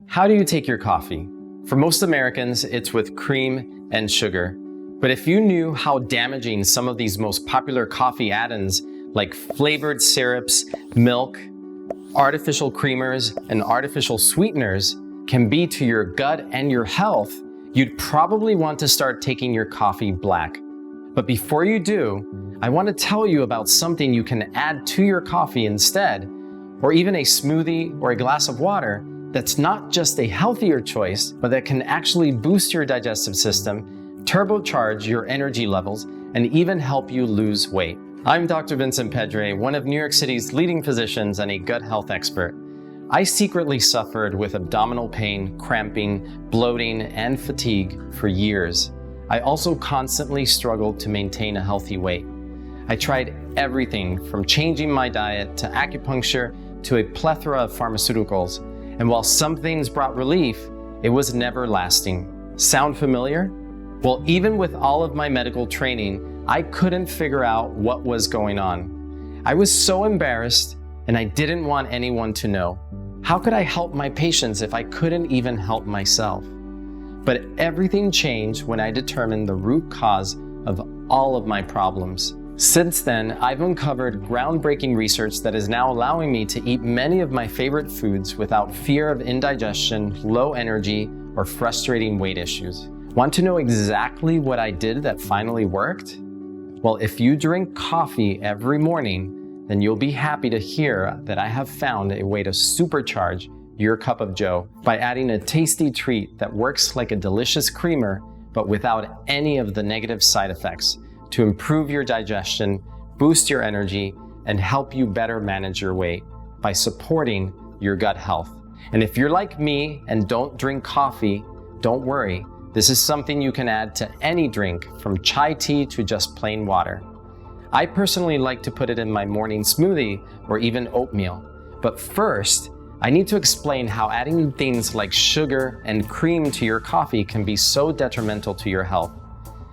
How do you take your coffee? For most Americans, it's with cream and sugar. But if you knew how damaging some of these most popular coffee add-ins like flavored syrups, milk, artificial creamers, and artificial sweeteners can be to your gut and your health, you'd probably want to start taking your coffee black. But before you do, I want to tell you about something you can add to your coffee instead, or even a smoothie or a glass of water that's not just a healthier choice, but that can actually boost your digestive system, turbocharge your energy levels, and even help you lose weight. I'm Dr. Vincent Pedre, one of New York City's leading physicians and a gut health expert. I secretly suffered with abdominal pain, cramping, bloating, and fatigue for years. I also constantly struggled to maintain a healthy weight. I tried everything from changing my diet to acupuncture to a plethora of pharmaceuticals. And while some things brought relief, it was never lasting. Sound familiar? Well, even with all of my medical training, I couldn't figure out what was going on. I was so embarrassed, and I didn't want anyone to know. How could I help my patients if I couldn't even help myself? But everything changed when I determined the root cause of all of my problems. Since then, I've uncovered groundbreaking research that is now allowing me to eat many of my favorite foods without fear of indigestion, low energy, or frustrating weight issues. Want to know exactly what I did that finally worked? Well, if you drink coffee every morning, then you'll be happy to hear that I have found a way to supercharge your cup of joe by adding a tasty treat that works like a delicious creamer, but without any of the negative side effects, to improve your digestion, boost your energy, and help you better manage your weight by supporting your gut health. And if you're like me and don't drink coffee, don't worry. This is something you can add to any drink, from chai tea to just plain water. I personally like to put it in my morning smoothie or even oatmeal. But first, I need to explain how adding things like sugar and cream to your coffee can be so detrimental to your health.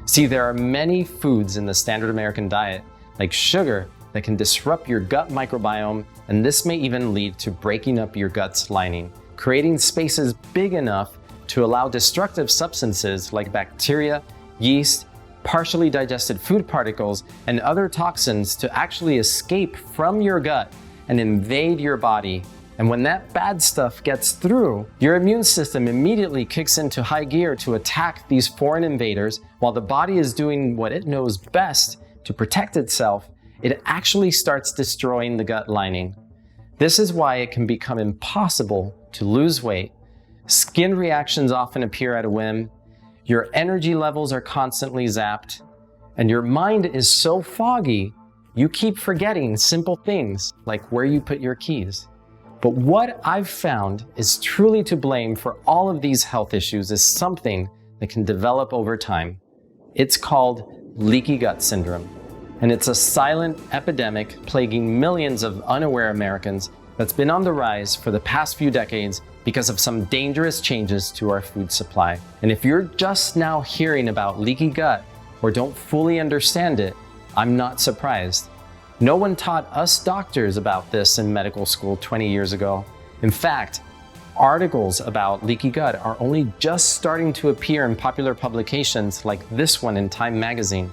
See, there are many foods in the standard American diet, like sugar, that can disrupt your gut microbiome, and this may even lead to breaking up your gut's lining, creating spaces big enough to allow destructive substances like bacteria, yeast, partially digested food particles, and other toxins to actually escape from your gut and invade your body. And when that bad stuff gets through, your immune system immediately kicks into high gear to attack these foreign invaders. While the body is doing what it knows best to protect itself, it actually starts destroying the gut lining. This is why it can become impossible to lose weight. Skin reactions often appear at a whim, your energy levels are constantly zapped, and your mind is so foggy, you keep forgetting simple things like where you put your keys. But what I've found is truly to blame for all of these health issues is something that can develop over time. It's called leaky gut syndrome, and it's a silent epidemic plaguing millions of unaware Americans that's been on the rise for the past few decades because of some dangerous changes to our food supply. And if you're just now hearing about leaky gut or don't fully understand it, I'm not surprised. No one taught us doctors about this in medical school 20 years ago. In fact, articles about leaky gut are only just starting to appear in popular publications like this one in Time magazine.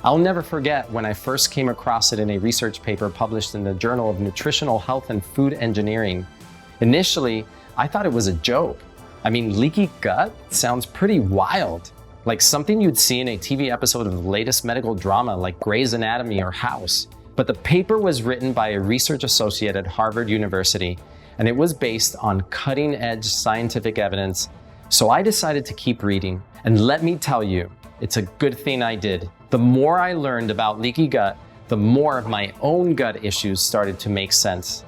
I'll never forget when I first came across it in a research paper published in the Journal of Nutritional Health and Food Engineering. Initially, I thought it was a joke. I mean, leaky gut sounds pretty wild, like something you'd see in a TV episode of the latest medical drama like Grey's Anatomy or House. But the paper was written by a research associate at Harvard University, and it was based on cutting-edge scientific evidence. So I decided to keep reading. And let me tell you, it's a good thing I did. The more I learned about leaky gut, the more of my own gut issues started to make sense.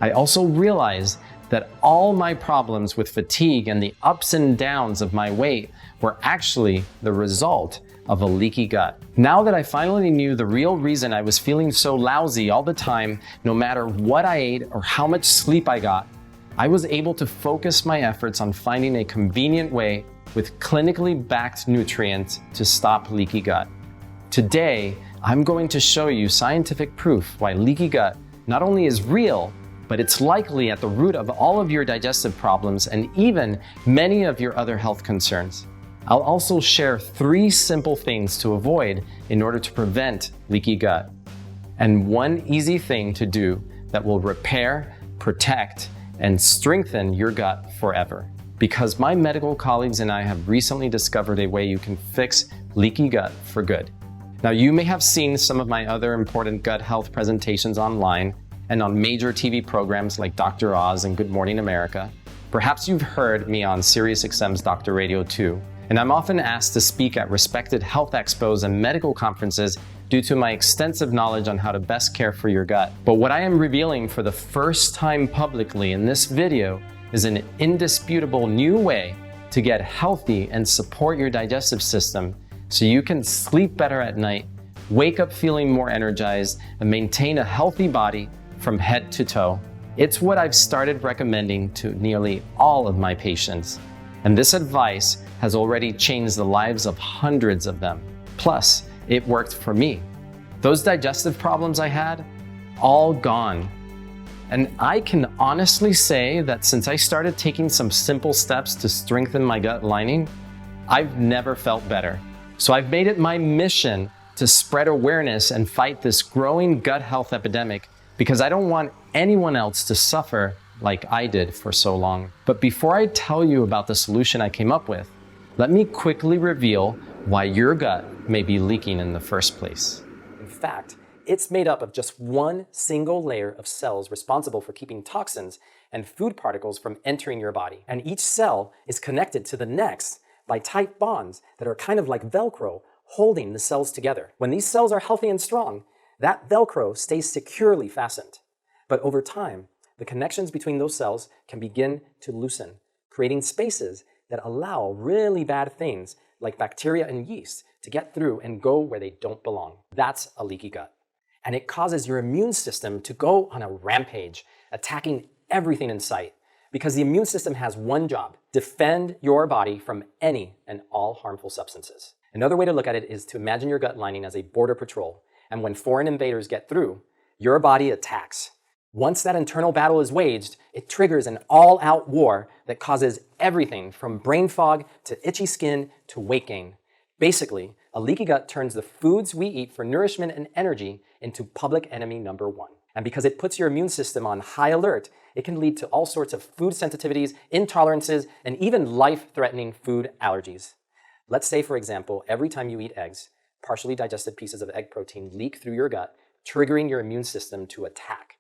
I also realized that all my problems with fatigue and the ups and downs of my weight were actually the result of a leaky gut. Now that I finally knew the real reason I was feeling so lousy all the time, no matter what I ate or how much sleep I got, I was able to focus my efforts on finding a convenient way with clinically backed nutrients to stop leaky gut. Today, I'm going to show you scientific proof why leaky gut not only is real, but it's likely at the root of all of your digestive problems and even many of your other health concerns. I'll also share 3 simple things to avoid in order to prevent leaky gut, and one easy thing to do that will repair, protect, and strengthen your gut forever. Because my medical colleagues and I have recently discovered a way you can fix leaky gut for good. Now, you may have seen some of my other important gut health presentations online and on major TV programs like Dr. Oz and Good Morning America. Perhaps you've heard me on SiriusXM's Dr. Radio too. And I'm often asked to speak at respected health expos and medical conferences due to my extensive knowledge on how to best care for your gut. But what I am revealing for the first time publicly in this video is an indisputable new way to get healthy and support your digestive system so you can sleep better at night, wake up feeling more energized, and maintain a healthy body from head to toe. It's what I've started recommending to nearly all of my patients. And this advice has already changed the lives of hundreds of them. Plus, it worked for me. Those digestive problems I had, all gone. And I can honestly say that since I started taking some simple steps to strengthen my gut lining, I've never felt better. So I've made it my mission to spread awareness and fight this growing gut health epidemic because I don't want anyone else to suffer like I did for so long. But before I tell you about the solution I came up with, let me quickly reveal why your gut may be leaking in the first place. In fact, it's made up of just one single layer of cells responsible for keeping toxins and food particles from entering your body. And each cell is connected to the next by tight bonds that are kind of like Velcro, holding the cells together. When these cells are healthy and strong, that Velcro stays securely fastened. But over time, the connections between those cells can begin to loosen, creating spaces that allow really bad things like bacteria and yeast to get through and go where they don't belong. That's a leaky gut. And it causes your immune system to go on a rampage, attacking everything in sight. Because the immune system has one job: defend your body from any and all harmful substances. Another way to look at it is to imagine your gut lining as a border patrol. And when foreign invaders get through, your body attacks. Once that internal battle is waged, it triggers an all-out war that causes everything from brain fog to itchy skin to weight gain. Basically, a leaky gut turns the foods we eat for nourishment and energy into public enemy number 1. And because it puts your immune system on high alert, it can lead to all sorts of food sensitivities, intolerances, and even life-threatening food allergies. Let's say, for example, every time you eat eggs, partially digested pieces of egg protein leak through your gut, triggering your immune system to attack.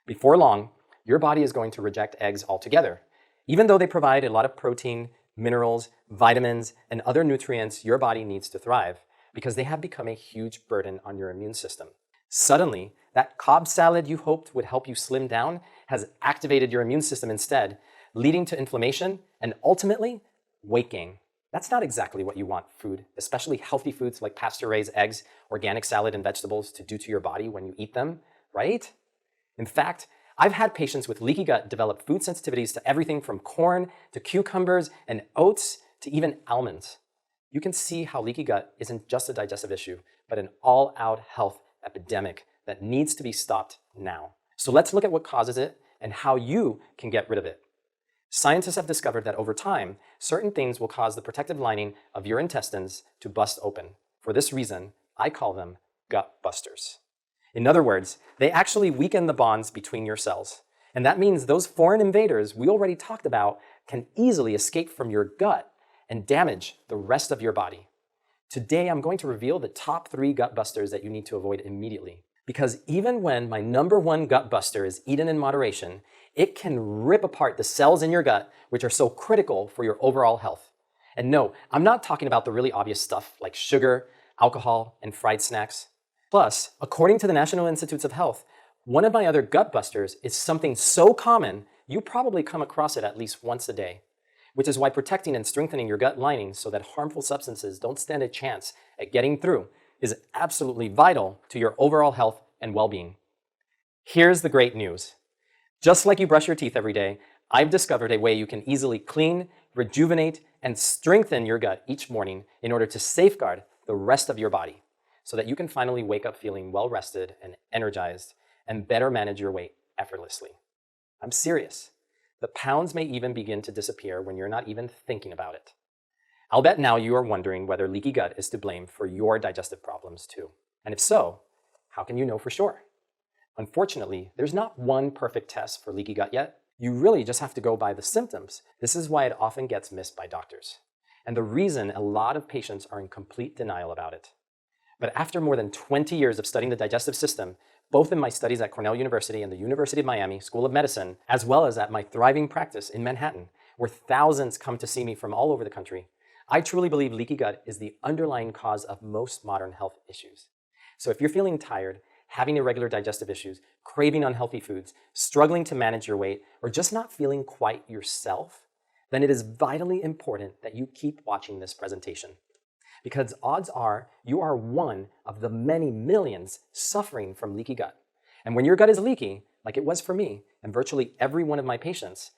Before long, your body is going to reject eggs altogether. Even though they provide a lot of protein, minerals, vitamins, and other nutrients your body needs to thrive, because they have become a huge burden on your immune system. Suddenly, that Cobb salad you hoped would help you slim down has activated your immune system instead, leading to inflammation and ultimately weight gain. That's not exactly what you want food, especially healthy foods like pasture-raised eggs, organic salad, and vegetables to do to your body when you eat them, right? In fact, I've had patients with leaky gut develop food sensitivities to everything from corn to cucumbers and oats to even almonds. You can see how leaky gut isn't just a digestive issue, but an all-out health epidemic that needs to be stopped now. So let's look at what causes it and how you can get rid of it. Scientists have discovered that over time, certain things will cause the protective lining of your intestines to bust open. For this reason, I call them gut busters. In other words, they actually weaken the bonds between your cells. And that means those foreign invaders we already talked about can easily escape from your gut and damage the rest of your body. Today, I'm going to reveal the top 3 gut busters that you need to avoid immediately. Because even when my number 1 gut buster is eaten in moderation, it can rip apart the cells in your gut, which are so critical for your overall health. And no, I'm not talking about the really obvious stuff like sugar, alcohol, and fried snacks. Plus, according to the National Institutes of Health, one of my other gut busters is something so common, you probably come across it at least once a day, which is why protecting and strengthening your gut lining so that harmful substances don't stand a chance at getting through is absolutely vital to your overall health and well-being. Here's the great news. Just like you brush your teeth every day, I've discovered a way you can easily clean, rejuvenate, and strengthen your gut each morning in order to safeguard the rest of your body so that you can finally wake up feeling well-rested and energized and better manage your weight effortlessly. I'm serious. The pounds may even begin to disappear when you're not even thinking about it. I'll bet now you are wondering whether leaky gut is to blame for your digestive problems too. And if so, how can you know for sure? Unfortunately, there's not one perfect test for leaky gut yet. You really just have to go by the symptoms. This is why it often gets missed by doctors. And the reason a lot of patients are in complete denial about it. But after more than 20 years of studying the digestive system, both in my studies at Cornell University and the University of Miami School of Medicine, as well as at my thriving practice in Manhattan, where thousands come to see me from all over the country, I truly believe leaky gut is the underlying cause of most modern health issues. So if you're feeling tired, having irregular digestive issues, craving unhealthy foods, struggling to manage your weight, or just not feeling quite yourself, then it is vitally important that you keep watching this presentation. Because odds are you are one of the many millions suffering from leaky gut. And when your gut is leaky, like it was for me and virtually every one of my patients,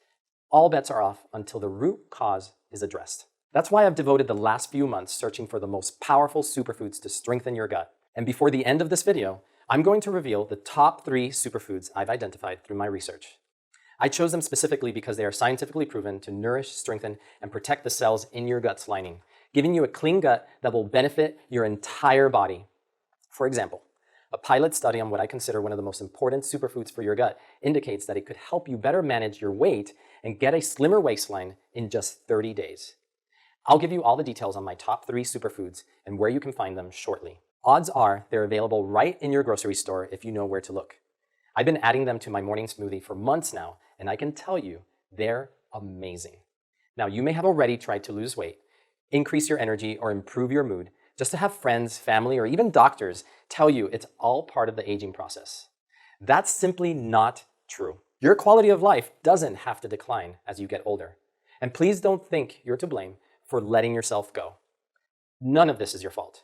all bets are off until the root cause is addressed. That's why I've devoted the last few months searching for the most powerful superfoods to strengthen your gut. And before the end of this video, I'm going to reveal the top 3 superfoods I've identified through my research. I chose them specifically because they are scientifically proven to nourish, strengthen, and protect the cells in your gut's lining, giving you a clean gut that will benefit your entire body. For example, a pilot study on what I consider one of the most important superfoods for your gut indicates that it could help you better manage your weight and get a slimmer waistline in just 30 days. I'll give you all the details on my top 3 superfoods and where you can find them shortly. Odds are they're available right in your grocery store if you know where to look. I've been adding them to my morning smoothie for months now, and I can tell you, they're amazing. Now, you may have already tried to lose weight, increase your energy, or improve your mood, just to have friends, family, or even doctors tell you it's all part of the aging process. That's simply not true. Your quality of life doesn't have to decline as you get older. And please don't think you're to blame for letting yourself go. None of this is your fault.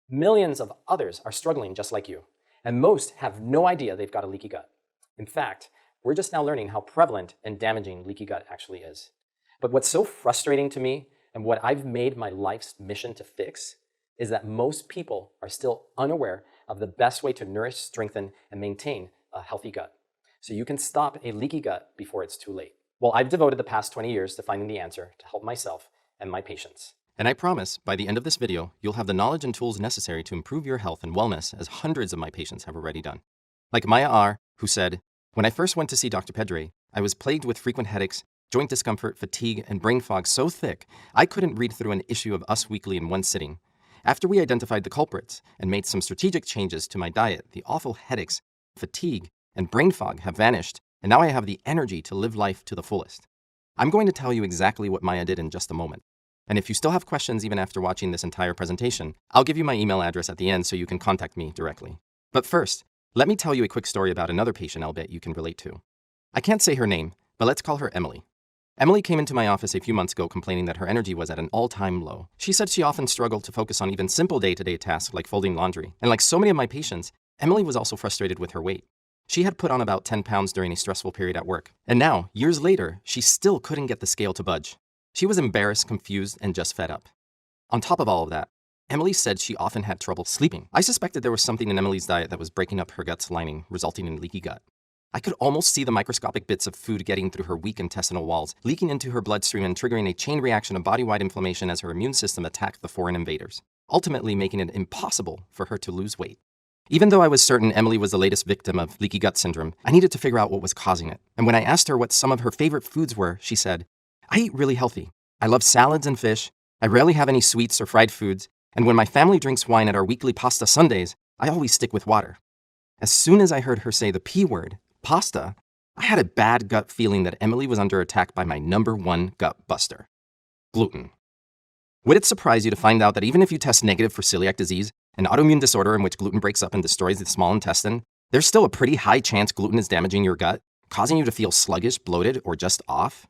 Millions of others are struggling just like you, and most have no idea they've got a leaky gut. In fact, we're just now learning how prevalent and damaging leaky gut actually is. But what's so frustrating to me, and what I've made my life's mission to fix, is that most people are still unaware of the best way to nourish, strengthen, and maintain a healthy gut. So you can stop a leaky gut before it's too late. Well, I've devoted the past 20 years to finding the answer to help myself and my patients. And I promise, by the end of this video, you'll have the knowledge and tools necessary to improve your health and wellness, as hundreds of my patients have already done. Like Maya R., who said, "When I first went to see Dr. Pedre, I was plagued with frequent headaches, joint discomfort, fatigue, and brain fog so thick, I couldn't read through an issue of Us Weekly in one sitting. After we identified the culprits and made some strategic changes to my diet, the awful headaches, fatigue, and brain fog have vanished, and now I have the energy to live life to the fullest." I'm going to tell you exactly what Maya did in just a moment. And if you still have questions even after watching this entire presentation, I'll give you my email address at the end so you can contact me directly. But first, let me tell you a quick story about another patient I'll bet you can relate to. I can't say her name, but let's call her Emily. Emily came into my office a few months ago complaining that her energy was at an all-time low. She said she often struggled to focus on even simple day-to-day tasks like folding laundry. And like so many of my patients, Emily was also frustrated with her weight. She had put on about 10 pounds during a stressful period at work. And now, years later, she still couldn't get the scale to budge. She was embarrassed, confused, and just fed up. On top of all of that, Emily said she often had trouble sleeping. I suspected there was something in Emily's diet that was breaking up her gut's lining, resulting in leaky gut. I could almost see the microscopic bits of food getting through her weak intestinal walls, leaking into her bloodstream and triggering a chain reaction of body-wide inflammation as her immune system attacked the foreign invaders, ultimately making it impossible for her to lose weight. Even though I was certain Emily was the latest victim of leaky gut syndrome, I needed to figure out what was causing it. And when I asked her what some of her favorite foods were, she said, "I eat really healthy. I love salads and fish. I rarely have any sweets or fried foods. And when my family drinks wine at our weekly pasta Sundays, I always stick with water." As soon as I heard her say the P word, pasta, I had a bad gut feeling that Emily was under attack by my #1 gut buster, gluten. Would it surprise you to find out that even if you test negative for celiac disease, an autoimmune disorder in which gluten breaks up and destroys the small intestine, there's still a pretty high chance gluten is damaging your gut, causing you to feel sluggish, bloated, or just off?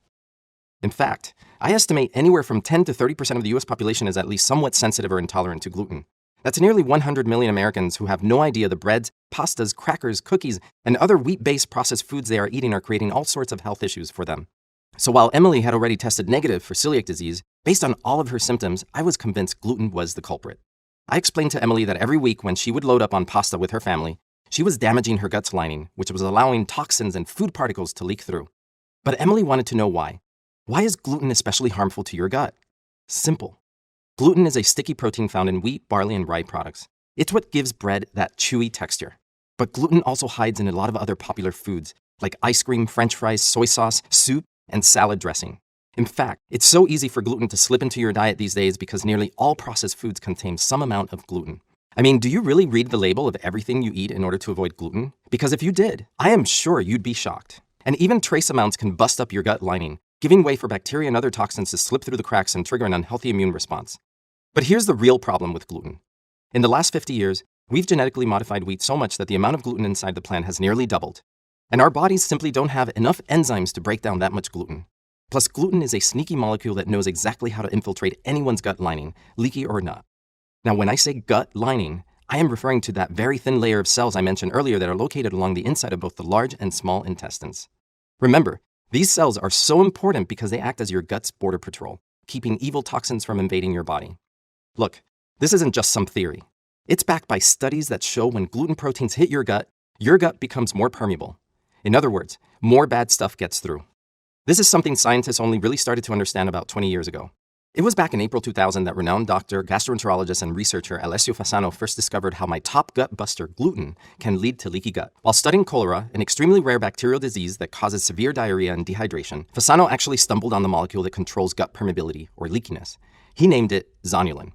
In fact, I estimate anywhere from 10 to 30% of the US population is at least somewhat sensitive or intolerant to gluten. That's nearly 100 million Americans who have no idea the breads, pastas, crackers, cookies, and other wheat-based processed foods they are eating are creating all sorts of health issues for them. So while Emily had already tested negative for celiac disease, based on all of her symptoms, I was convinced gluten was the culprit. I explained to Emily that every week when she would load up on pasta with her family, she was damaging her gut's lining, which was allowing toxins and food particles to leak through. But Emily wanted to know why. Why is gluten especially harmful to your gut? Simple. Gluten is a sticky protein found in wheat, barley, and rye products. It's what gives bread that chewy texture. But gluten also hides in a lot of other popular foods, like ice cream, French fries, soy sauce, soup, and salad dressing. In fact, it's so easy for gluten to slip into your diet these days because nearly all processed foods contain some amount of gluten. I mean, do you really read the label of everything you eat in order to avoid gluten? Because if you did, I am sure you'd be shocked. And even trace amounts can bust up your gut lining, giving way for bacteria and other toxins to slip through the cracks and trigger an unhealthy immune response. But here's the real problem with gluten. In the last 50 years, we've genetically modified wheat so much that the amount of gluten inside the plant has nearly doubled. And our bodies simply don't have enough enzymes to break down that much gluten. Plus, gluten is a sneaky molecule that knows exactly how to infiltrate anyone's gut lining, leaky or not. Now, when I say gut lining, I am referring to that very thin layer of cells I mentioned earlier that are located along the inside of both the large and small intestines. Remember, these cells are so important because they act as your gut's border patrol, keeping evil toxins from invading your body. Look, this isn't just some theory. It's backed by studies that show when gluten proteins hit your gut becomes more permeable. In other words, more bad stuff gets through. This is something scientists only really started to understand about 20 years ago. It was back in April 2000 that renowned doctor, gastroenterologist, and researcher Alessio Fasano first discovered how my top gut buster, gluten, can lead to leaky gut. While studying cholera, an extremely rare bacterial disease that causes severe diarrhea and dehydration, Fasano actually stumbled on the molecule that controls gut permeability, or leakiness. He named it zonulin,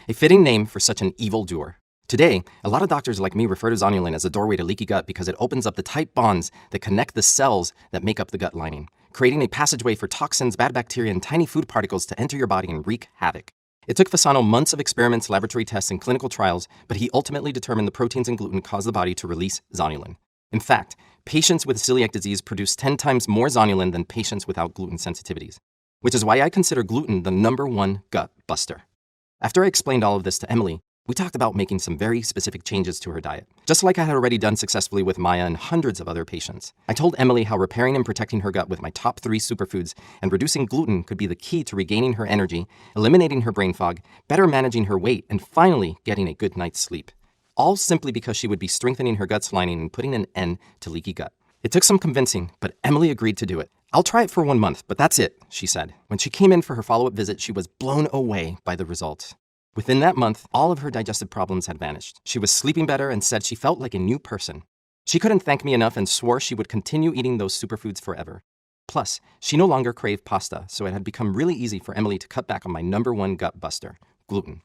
a fitting name for such an evil doer. Today, a lot of doctors like me refer to zonulin as a doorway to leaky gut because it opens up the tight bonds that connect the cells that make up the gut lining, creating a passageway for toxins, bad bacteria, and tiny food particles to enter your body and wreak havoc. It took Fasano months of experiments, laboratory tests, and clinical trials, but he ultimately determined the proteins in gluten cause the body to release zonulin. In fact, patients with celiac disease produce 10 times more zonulin than patients without gluten sensitivities, which is why I consider gluten the #1 gut buster. After I explained all of this to Emily, we talked about making some very specific changes to her diet, just like I had already done successfully with Maya and hundreds of other patients. I told Emily how repairing and protecting her gut with my top 3 superfoods and reducing gluten could be the key to regaining her energy, eliminating her brain fog, better managing her weight, and finally getting a good night's sleep. All simply because she would be strengthening her gut's lining and putting an end to leaky gut. It took some convincing, but Emily agreed to do it. "I'll try it for 1 month, but that's it," she said. When she came in for her follow-up visit, she was blown away by the results. Within that month, all of her digestive problems had vanished. She was sleeping better and said she felt like a new person. She couldn't thank me enough and swore she would continue eating those superfoods forever. Plus, she no longer craved pasta, so it had become really easy for Emily to cut back on my #1 gut buster, gluten.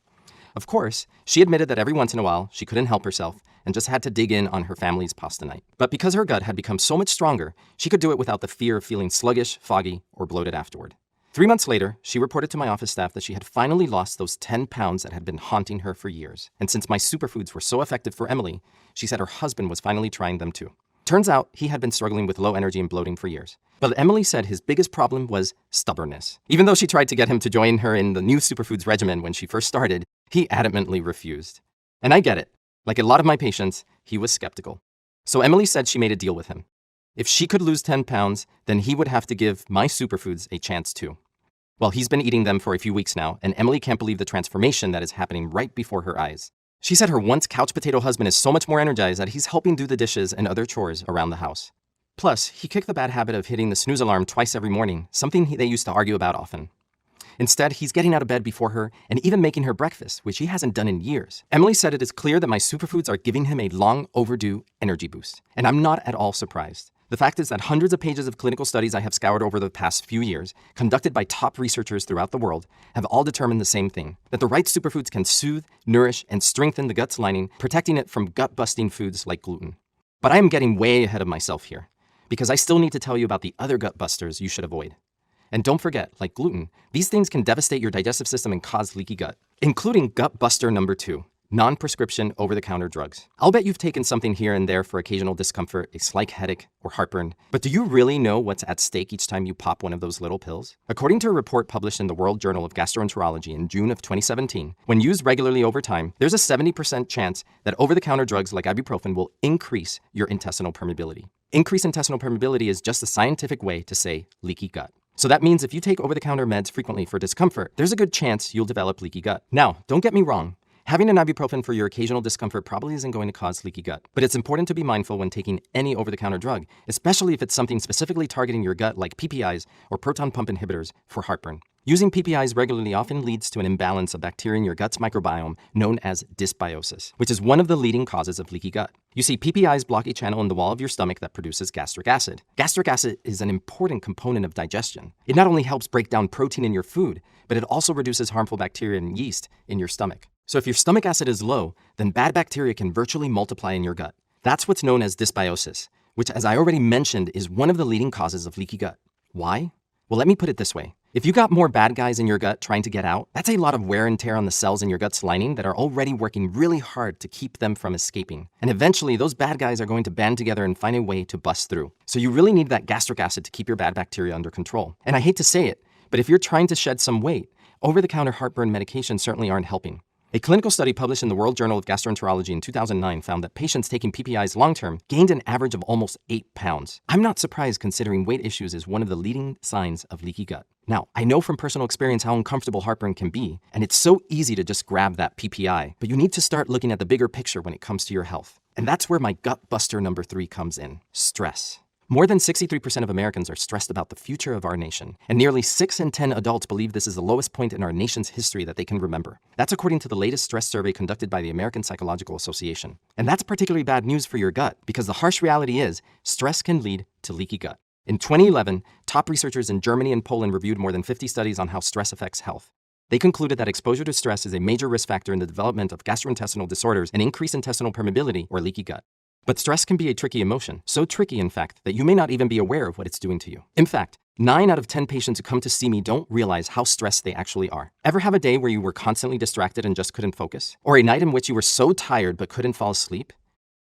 Of course, she admitted that every once in a while she couldn't help herself and just had to dig in on her family's pasta night. But because her gut had become so much stronger, she could do it without the fear of feeling sluggish, foggy, or bloated afterward. 3 months later, she reported to my office staff that she had finally lost those 10 pounds that had been haunting her for years. And since my superfoods were so effective for Emily, she said her husband was finally trying them too. Turns out, he had been struggling with low energy and bloating for years. But Emily said his biggest problem was stubbornness. Even though she tried to get him to join her in the new superfoods regimen when she first started, he adamantly refused. And I get it. Like a lot of my patients, he was skeptical. So Emily said she made a deal with him. If she could lose 10 pounds, then he would have to give my superfoods a chance too. Well, he's been eating them for a few weeks now, and Emily can't believe the transformation that is happening right before her eyes. She said her once couch potato husband is so much more energized that he's helping do the dishes and other chores around the house. Plus, he kicked the bad habit of hitting the snooze alarm twice every morning, something they used to argue about often. Instead, he's getting out of bed before her and even making her breakfast, which he hasn't done in years. Emily said it is clear that my superfoods are giving him a long overdue energy boost, and I'm not at all surprised. The fact is that hundreds of pages of clinical studies I have scoured over the past few years, conducted by top researchers throughout the world, have all determined the same thing, that the right superfoods can soothe, nourish, and strengthen the gut's lining, protecting it from gut-busting foods like gluten. But I am getting way ahead of myself here, because I still need to tell you about the other gut busters you should avoid. And don't forget, like gluten, these things can devastate your digestive system and cause leaky gut, including gut buster #2. Non-prescription over-the-counter drugs. I'll bet you've taken something here and there for occasional discomfort, a slight headache, or heartburn. But do you really know what's at stake each time you pop one of those little pills? According to a report published in the World Journal of Gastroenterology in June of 2017, when used regularly over time, there's a 70% chance that over-the-counter drugs like ibuprofen will increase your intestinal permeability. Increased intestinal permeability is just a scientific way to say leaky gut. So that means if you take over-the-counter meds frequently for discomfort, there's a good chance you'll develop leaky gut. Now, don't get me wrong. Having an ibuprofen for your occasional discomfort probably isn't going to cause leaky gut, but it's important to be mindful when taking any over-the-counter drug, especially if it's something specifically targeting your gut like PPIs or proton pump inhibitors for heartburn. Using PPIs regularly often leads to an imbalance of bacteria in your gut's microbiome known as dysbiosis, which is one of the leading causes of leaky gut. You see, PPIs block a channel in the wall of your stomach that produces gastric acid. Gastric acid is an important component of digestion. It not only helps break down protein in your food, but it also reduces harmful bacteria and yeast in your stomach. So if your stomach acid is low, then bad bacteria can virtually multiply in your gut. That's what's known as dysbiosis, which, as I already mentioned, is one of the leading causes of leaky gut. Why? Well, let me put it this way. If you got more bad guys in your gut trying to get out, that's a lot of wear and tear on the cells in your gut's lining that are already working really hard to keep them from escaping. And eventually, those bad guys are going to band together and find a way to bust through. So you really need that gastric acid to keep your bad bacteria under control. And I hate to say it, but if you're trying to shed some weight, over-the-counter heartburn medications certainly aren't helping. A clinical study published in the World Journal of Gastroenterology in 2009 found that patients taking PPIs long-term gained an average of almost 8 pounds. I'm not surprised considering weight issues is one of the leading signs of leaky gut. Now, I know from personal experience how uncomfortable heartburn can be, and it's so easy to just grab that PPI, but you need to start looking at the bigger picture when it comes to your health. And that's where my gut buster number 3 comes in: stress. More than 63% of Americans are stressed about the future of our nation, and nearly 6 in 10 adults believe this is the lowest point in our nation's history that they can remember. That's according to the latest stress survey conducted by the American Psychological Association. And that's particularly bad news for your gut, because the harsh reality is stress can lead to leaky gut. In 2011, top researchers in Germany and Poland reviewed more than 50 studies on how stress affects health. They concluded that exposure to stress is a major risk factor in the development of gastrointestinal disorders and increased intestinal permeability or leaky gut. But stress can be a tricky emotion, so tricky, in fact, that you may not even be aware of what it's doing to you. In fact, 9 out of 10 patients who come to see me don't realize how stressed they actually are. Ever have a day where you were constantly distracted and just couldn't focus? Or a night in which you were so tired but couldn't fall asleep?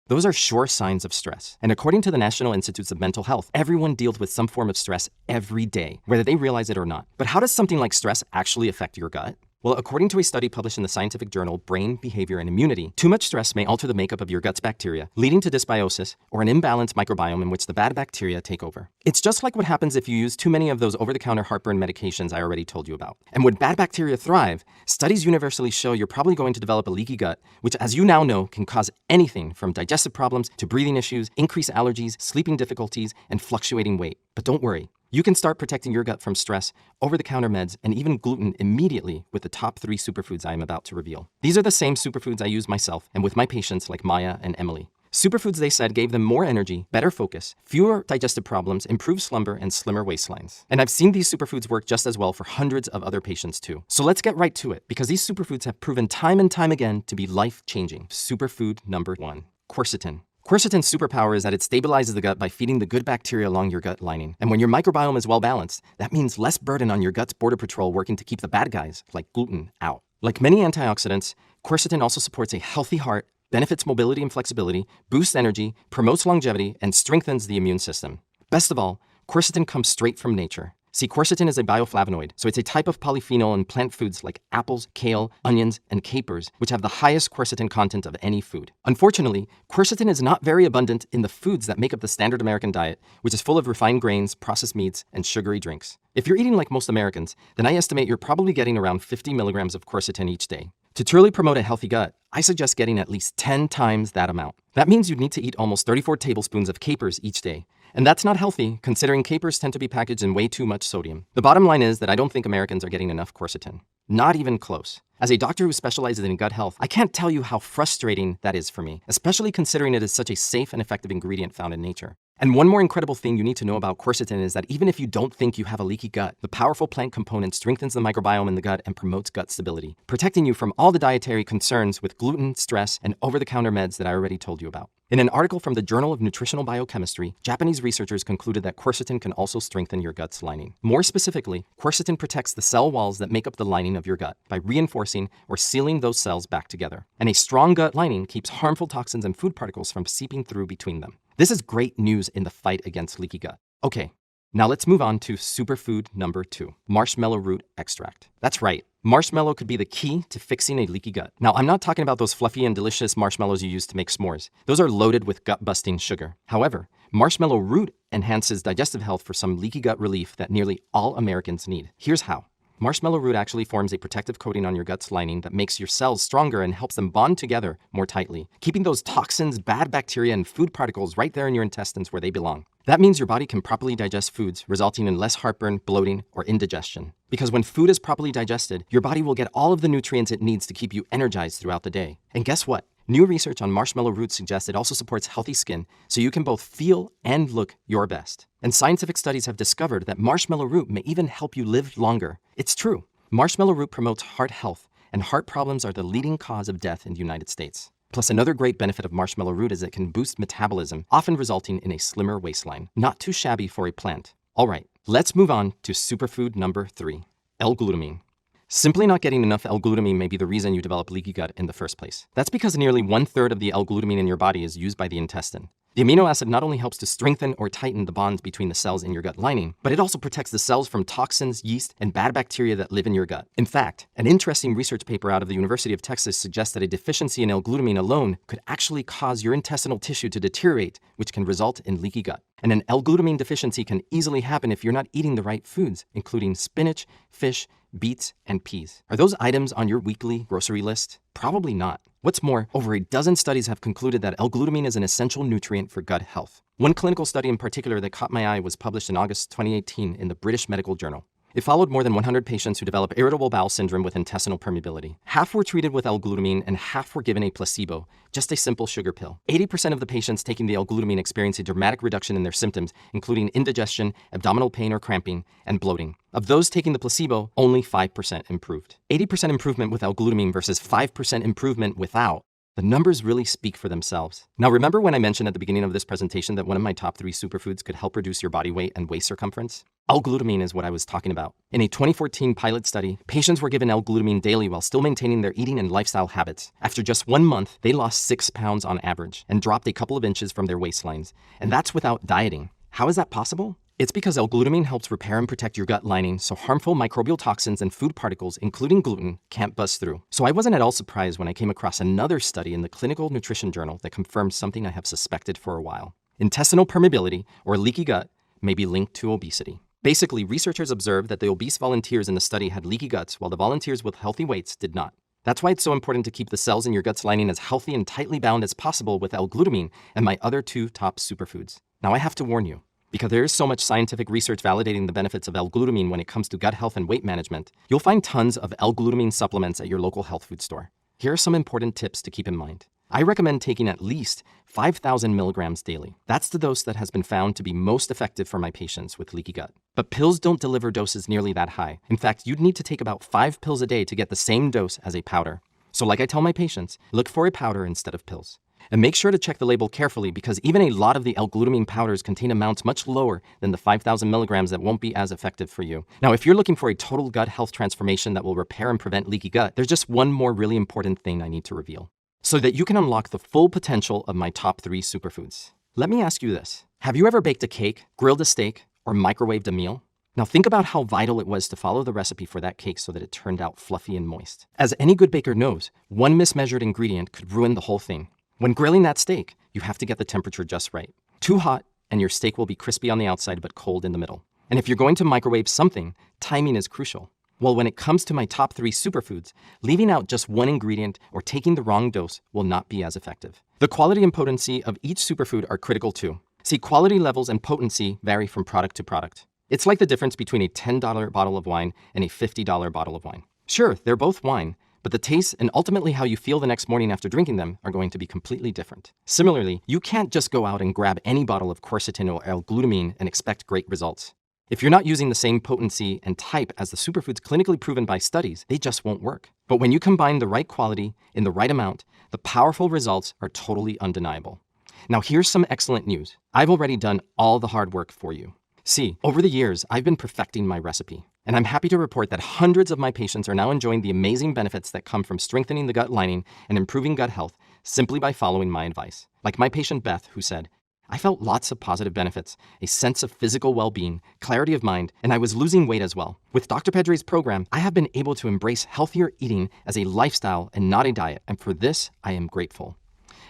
Those are sure signs of stress. And according to the National Institutes of Mental Health, everyone deals with some form of stress every day, whether they realize it or not. But how does something like stress actually affect your gut? Well, according to a study published in the scientific journal Brain, Behavior, and Immunity, too much stress may alter the makeup of your gut's bacteria, leading to dysbiosis or an imbalanced microbiome in which the bad bacteria take over. It's just like what happens if you use too many of those over-the-counter heartburn medications I already told you about. And when bad bacteria thrive, studies universally show you're probably going to develop a leaky gut, which, as you now know, can cause anything from digestive problems to breathing issues, increased allergies, sleeping difficulties, and fluctuating weight. But don't worry. You can start protecting your gut from stress, over-the-counter meds, and even gluten immediately with the top 3 superfoods I am about to reveal. These are the same superfoods I use myself and with my patients like Maya and Emily. Superfoods, they said, gave them more energy, better focus, fewer digestive problems, improved slumber, and slimmer waistlines. And I've seen these superfoods work just as well for hundreds of other patients too. So let's get right to it, because these superfoods have proven time and time again to be life-changing. Superfood number 1, quercetin. Quercetin's superpower is that it stabilizes the gut by feeding the good bacteria along your gut lining. And when your microbiome is well balanced, that means less burden on your gut's border patrol working to keep the bad guys, like gluten, out. Like many antioxidants, quercetin also supports a healthy heart, benefits mobility and flexibility, boosts energy, promotes longevity, and strengthens the immune system. Best of all, quercetin comes straight from nature. See, quercetin is a bioflavonoid, so it's a type of polyphenol in plant foods like apples, kale, onions, and capers, which have the highest quercetin content of any food. Unfortunately, quercetin is not very abundant in the foods that make up the standard American diet, which is full of refined grains, processed meats, and sugary drinks. If you're eating like most Americans, then I estimate you're probably getting around 50 milligrams of quercetin each day. To truly promote a healthy gut, I suggest getting at least 10 times that amount. That means you'd need to eat almost 34 tablespoons of capers each day. And that's not healthy, considering capers tend to be packaged in way too much sodium. The bottom line is that I don't think Americans are getting enough quercetin. Not even close. As a doctor who specializes in gut health, I can't tell you how frustrating that is for me, especially considering it is such a safe and effective ingredient found in nature. And one more incredible thing you need to know about quercetin is that even if you don't think you have a leaky gut, the powerful plant component strengthens the microbiome in the gut and promotes gut stability, protecting you from all the dietary concerns with gluten, stress, and over-the-counter meds that I already told you about. In an article from the Journal of Nutritional Biochemistry, Japanese researchers concluded that quercetin can also strengthen your gut's lining. More specifically, quercetin protects the cell walls that make up the lining of your gut by reinforcing or sealing those cells back together. And a strong gut lining keeps harmful toxins and food particles from seeping through between them. This is great news in the fight against leaky gut. Okay, now let's move on to superfood number 2, marshmallow root extract. That's right. Marshmallow could be the key to fixing a leaky gut. Now, I'm not talking about those fluffy and delicious marshmallows you use to make s'mores. Those are loaded with gut-busting sugar. However, marshmallow root enhances digestive health for some leaky gut relief that nearly all Americans need. Here's how. marshmallow root actually forms a protective coating on your gut's lining that makes your cells stronger and helps them bond together more tightly, keeping those toxins, bad bacteria, and food particles right there in your intestines where they belong. That means your body can properly digest foods, resulting in less heartburn, bloating, or indigestion. Because when food is properly digested, your body will get all of the nutrients it needs to keep you energized throughout the day. And guess what? New research on marshmallow root suggests it also supports healthy skin, so you can both feel and look your best. And scientific studies have discovered that marshmallow root may even help you live longer. It's true. Marshmallow root promotes heart health, and heart problems are the leading cause of death in the United States. Plus, another great benefit of marshmallow root is it can boost metabolism, often resulting in a slimmer waistline. Not too shabby for a plant. All right, let's move on to superfood number 3, L-glutamine. Simply not getting enough L-glutamine may be the reason you develop leaky gut in the first place. That's because nearly 1/3 of the L-glutamine in your body is used by the intestine. The amino acid not only helps to strengthen or tighten the bonds between the cells in your gut lining, but it also protects the cells from toxins, yeast, and bad bacteria that live in your gut. In fact, an interesting research paper out of the University of Texas suggests that a deficiency in L-glutamine alone could actually cause your intestinal tissue to deteriorate, which can result in leaky gut. And an L-glutamine deficiency can easily happen if you're not eating the right foods, including spinach, fish, beets, and peas. Are those items on your weekly grocery list? Probably not. What's more, over a dozen studies have concluded that L-glutamine is an essential nutrient for gut health. One clinical study in particular that caught my eye was published in August 2018 in the British Medical Journal. It followed more than 100 patients who developed irritable bowel syndrome with intestinal permeability. Half were treated with L-glutamine and half were given a placebo, just a simple sugar pill. 80% of the patients taking the L-glutamine experienced a dramatic reduction in their symptoms, including indigestion, abdominal pain or cramping, and bloating. Of those taking the placebo, only 5% improved. 80% improvement with L-glutamine versus 5% improvement without. The numbers really speak for themselves. Now, remember when I mentioned at the beginning of this presentation that one of my top 3 superfoods could help reduce your body weight and waist circumference? L-glutamine is what I was talking about. In a 2014 pilot study, patients were given L-glutamine daily while still maintaining their eating and lifestyle habits. After just 1 month, they lost 6 pounds on average and dropped a couple of inches from their waistlines. And that's without dieting. How is that possible? It's because L-glutamine helps repair and protect your gut lining so harmful microbial toxins and food particles, including gluten, can't bust through. So I wasn't at all surprised when I came across another study in the Clinical Nutrition Journal that confirmed something I have suspected for a while. Intestinal permeability, or leaky gut, may be linked to obesity. Basically, researchers observed that the obese volunteers in the study had leaky guts while the volunteers with healthy weights did not. That's why it's so important to keep the cells in your gut's lining as healthy and tightly bound as possible with L-glutamine and my other 2 top superfoods. Now I have to warn you, because there is so much scientific research validating the benefits of L-glutamine when it comes to gut health and weight management, you'll find tons of L-glutamine supplements at your local health food store. Here are some important tips to keep in mind. I recommend taking at least 5,000 milligrams daily. That's the dose that has been found to be most effective for my patients with leaky gut. But pills don't deliver doses nearly that high. In fact, you'd need to take about 5 pills a day to get the same dose as a powder. So like I tell my patients, look for a powder instead of pills. And make sure to check the label carefully because even a lot of the L-glutamine powders contain amounts much lower than the 5,000 milligrams that won't be as effective for you. Now, if you're looking for a total gut health transformation that will repair and prevent leaky gut, there's just one more really important thing I need to reveal, so that you can unlock the full potential of my top 3 superfoods. Let me ask you this. Have you ever baked a cake, grilled a steak, or microwaved a meal? Now think about how vital it was to follow the recipe for that cake so that it turned out fluffy and moist. As any good baker knows, one mismeasured ingredient could ruin the whole thing. When grilling that steak, you have to get the temperature just right. Too hot, and your steak will be crispy on the outside but cold in the middle. And if you're going to microwave something, timing is crucial. Well, when it comes to my top 3 superfoods, leaving out just one ingredient or taking the wrong dose will not be as effective. The quality and potency of each superfood are critical too. See, quality levels and potency vary from product to product. It's like the difference between a $10 bottle of wine and a $50 bottle of wine. Sure, they're both wine, but the taste and ultimately how you feel the next morning after drinking them are going to be completely different. Similarly, you can't just go out and grab any bottle of quercetin or L-glutamine and expect great results. If you're not using the same potency and type as the superfoods clinically proven by studies, they just won't work. But when you combine the right quality in the right amount, the powerful results are totally undeniable. Now here's some excellent news. I've already done all the hard work for you. See, over the years, I've been perfecting my recipe. And I'm happy to report that hundreds of my patients are now enjoying the amazing benefits that come from strengthening the gut lining and improving gut health simply by following my advice. Like my patient Beth, who said, I felt lots of positive benefits, a sense of physical well-being, clarity of mind, and I was losing weight as well. With Dr. Pedre's program, I have been able to embrace healthier eating as a lifestyle and not a diet, and for this, I am grateful.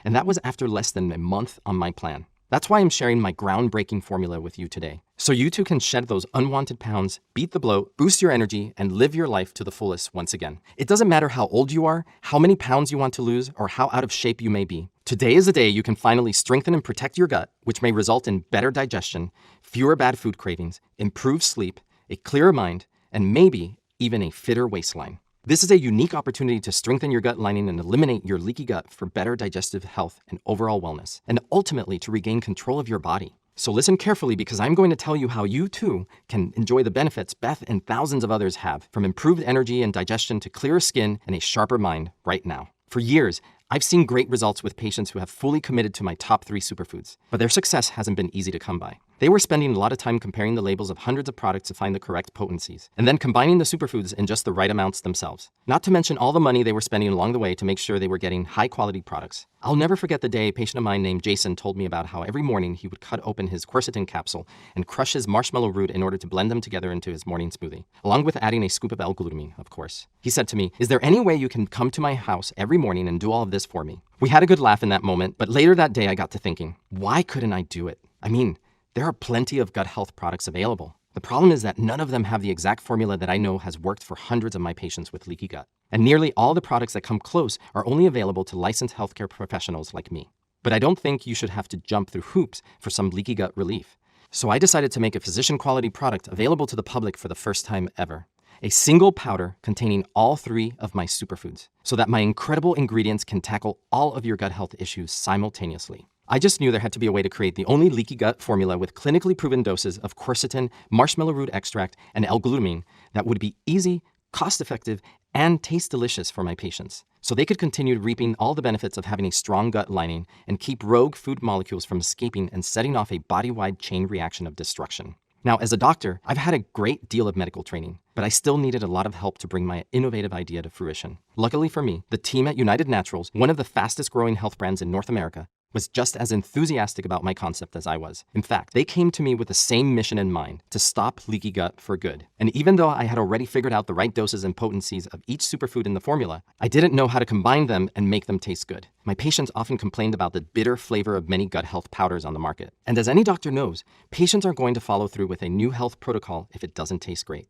And that was after less than a month on my plan. That's why I'm sharing my groundbreaking formula with you today, so you too can shed those unwanted pounds, beat the bloat, boost your energy, and live your life to the fullest once again. It doesn't matter how old you are, how many pounds you want to lose, or how out of shape you may be. Today is the day you can finally strengthen and protect your gut, which may result in better digestion, fewer bad food cravings, improved sleep, a clearer mind, and maybe even a fitter waistline. This is a unique opportunity to strengthen your gut lining and eliminate your leaky gut for better digestive health and overall wellness, and ultimately to regain control of your body. So listen carefully, because I'm going to tell you how you too can enjoy the benefits Beth and thousands of others have, from improved energy and digestion to clearer skin and a sharper mind right now. For years, I've seen great results with patients who have fully committed to my top 3 superfoods, but their success hasn't been easy to come by. They were spending a lot of time comparing the labels of hundreds of products to find the correct potencies, and then combining the superfoods in just the right amounts themselves. Not to mention all the money they were spending along the way to make sure they were getting high-quality products. I'll never forget the day a patient of mine named Jason told me about how every morning he would cut open his quercetin capsule and crush his marshmallow root in order to blend them together into his morning smoothie, along with adding a scoop of L-glutamine, of course. He said to me, "Is there any way you can come to my house every morning and do all of this for me?" We had a good laugh in that moment, but later that day I got to thinking, why couldn't I do it? I mean, there are plenty of gut health products available. The problem is that none of them have the exact formula that I know has worked for hundreds of my patients with leaky gut. And nearly all the products that come close are only available to licensed healthcare professionals like me. But I don't think you should have to jump through hoops for some leaky gut relief. So I decided to make a physician-quality product available to the public for the first time ever. A single powder containing all 3 of my superfoods, so that my incredible ingredients can tackle all of your gut health issues simultaneously. I just knew there had to be a way to create the only leaky gut formula with clinically proven doses of quercetin, marshmallow root extract, and L-glutamine that would be easy, cost-effective, and taste delicious for my patients, so they could continue reaping all the benefits of having a strong gut lining and keep rogue food molecules from escaping and setting off a body-wide chain reaction of destruction. Now, as a doctor, I've had a great deal of medical training, but I still needed a lot of help to bring my innovative idea to fruition. Luckily for me, the team at United Naturals, one of the fastest growing health brands in North America, was just as enthusiastic about my concept as I was. In fact, they came to me with the same mission in mind: to stop leaky gut for good. And even though I had already figured out the right doses and potencies of each superfood in the formula, I didn't know how to combine them and make them taste good. My patients often complained about the bitter flavor of many gut health powders on the market. And as any doctor knows, patients are going to follow through with a new health protocol if it doesn't taste great.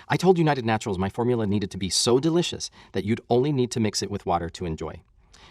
I told United Naturals my formula needed to be so delicious that you'd only need to mix it with water to enjoy.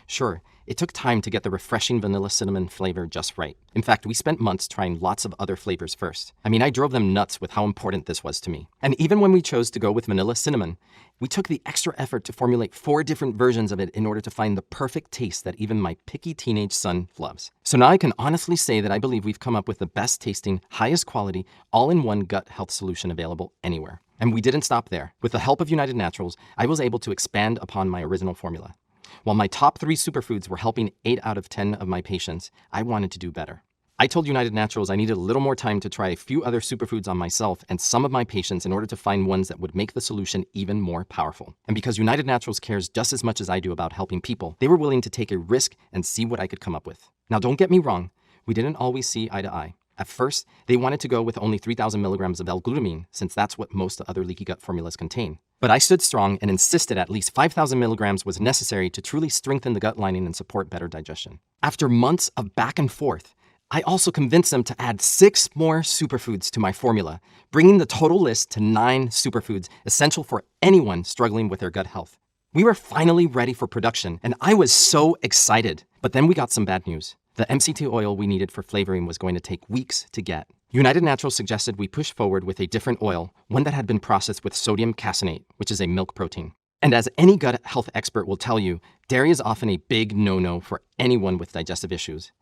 Sure, it took time to get the refreshing vanilla cinnamon flavor just right. In fact, we spent months trying lots of other flavors first. I mean, I drove them nuts with how important this was to me. And even when we chose to go with vanilla cinnamon, we took the extra effort to formulate 4 different versions of it in order to find the perfect taste that even my picky teenage son loves. So now I can honestly say that I believe we've come up with the best tasting, highest quality, all-in-one gut health solution available anywhere. And we didn't stop there. With the help of United Naturals, I was able to expand upon my original formula. While my top 3 superfoods were helping 8 out of 10 of my patients, I wanted to do better. I told United Naturals I needed a little more time to try a few other superfoods on myself and some of my patients in order to find ones that would make the solution even more powerful. And because United Naturals cares just as much as I do about helping people, they were willing to take a risk and see what I could come up with. Now, don't get me wrong, we didn't always see eye to eye. At first, they wanted to go with only 3,000 milligrams of L-glutamine, since that's what most other leaky gut formulas contain. But I stood strong and insisted at least 5,000 milligrams was necessary to truly strengthen the gut lining and support better digestion. After months of back and forth, I also convinced them to add 6 more superfoods to my formula, bringing the total list to 9 superfoods essential for anyone struggling with their gut health. We were finally ready for production, and I was so excited. But then we got some bad news. The MCT oil we needed for flavoring was going to take weeks to get. United Naturals suggested we push forward with a different oil, one that had been processed with sodium caseinate, which is a milk protein. And as any gut health expert will tell you, dairy is often a big no-no for anyone with digestive issues.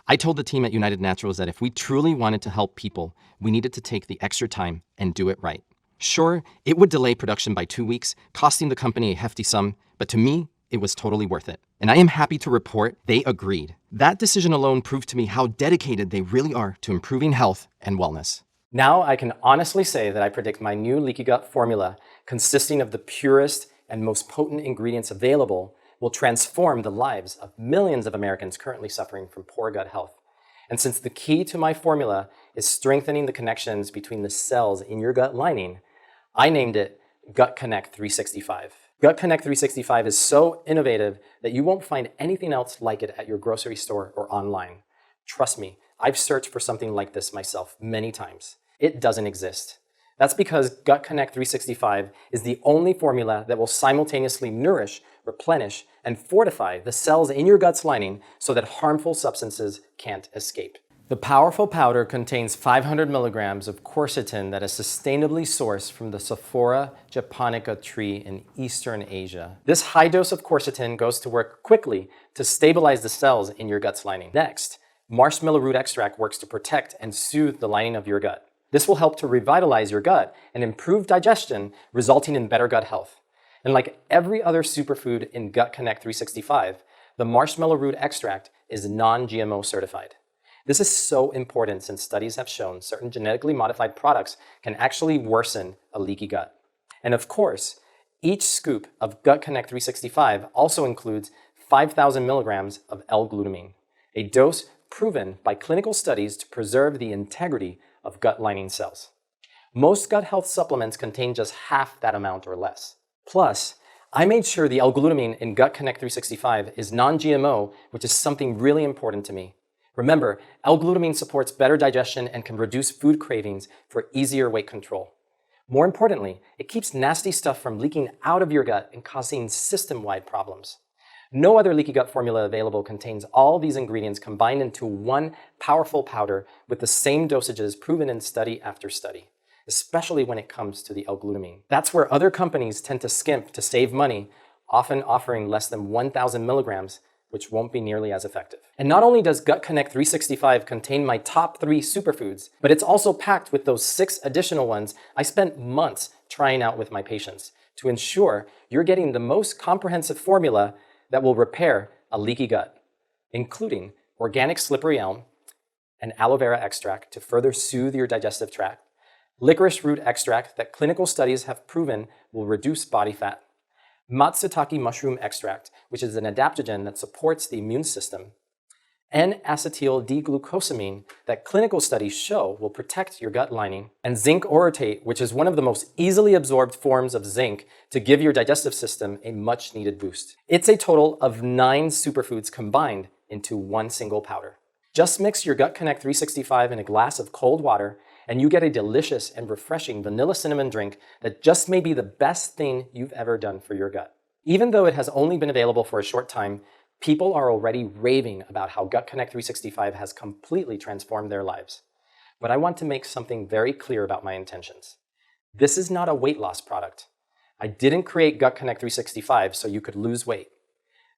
I told the team at United Naturals that if we truly wanted to help people, we needed to take the extra time and do it right. Sure, it would delay production by 2 weeks, costing the company a hefty sum, but to me, it was totally worth it. And I am happy to report they agreed. That decision alone proved to me how dedicated they really are to improving health and wellness. Now I can honestly say that I predict my new leaky gut formula, consisting of the purest and most potent ingredients available, will transform the lives of millions of Americans currently suffering from poor gut health. And since the key to my formula is strengthening the connections between the cells in your gut lining, I named it Gut Connect 365. Gut Connect 365 is so innovative that you won't find anything else like it at your grocery store or online. Trust me, I've searched for something like this myself many times. It doesn't exist. That's because Gut Connect 365 is the only formula that will simultaneously nourish, replenish, and fortify the cells in your gut's lining so that harmful substances can't escape. The powerful powder contains 500 milligrams of quercetin that is sustainably sourced from the Sophora japonica tree in Eastern Asia. This high dose of quercetin goes to work quickly to stabilize the cells in your gut's lining. Next, marshmallow root extract works to protect and soothe the lining of your gut. This will help to revitalize your gut and improve digestion, resulting in better gut health. And like every other superfood in Gut Connect 365, the marshmallow root extract is non-GMO certified. This is so important since studies have shown certain genetically modified products can actually worsen a leaky gut. And of course, each scoop of Gut Connect 365 also includes 5,000 milligrams of L-glutamine, a dose proven by clinical studies to preserve the integrity of gut lining cells. Most gut health supplements contain just half that amount or less. Plus, I made sure the L-glutamine in Gut Connect 365 is non-GMO, which is something really important to me. Remember, L-glutamine supports better digestion and can reduce food cravings for easier weight control. More importantly, it keeps nasty stuff from leaking out of your gut and causing system-wide problems. No other leaky gut formula available contains all these ingredients combined into one powerful powder with the same dosages proven in study after study, especially when it comes to the L-glutamine. That's where other companies tend to skimp to save money, often offering less than 1,000 milligrams, which won't be nearly as effective. And not only does Gut Connect 365 contain my top 3 superfoods, but it's also packed with those 6 additional ones I spent months trying out with my patients to ensure you're getting the most comprehensive formula that will repair a leaky gut, including organic slippery elm and aloe vera extract to further soothe your digestive tract, licorice root extract that clinical studies have proven will reduce body fat, matsutake mushroom extract, which is an adaptogen that supports the immune system, and acetyl D-glucosamine that clinical studies show will protect your gut lining, and zinc orotate, which is one of the most easily absorbed forms of zinc to give your digestive system a much needed boost. It's a total of 9 superfoods combined into one single powder. Just mix your Gut Connect 365 in a glass of cold water and you get a delicious and refreshing vanilla cinnamon drink that just may be the best thing you've ever done for your gut. Even though it has only been available for a short time, people are already raving about how Gut Connect 365 has completely transformed their lives. But I want to make something very clear about my intentions. This is not a weight loss product. I didn't create Gut Connect 365 so you could lose weight.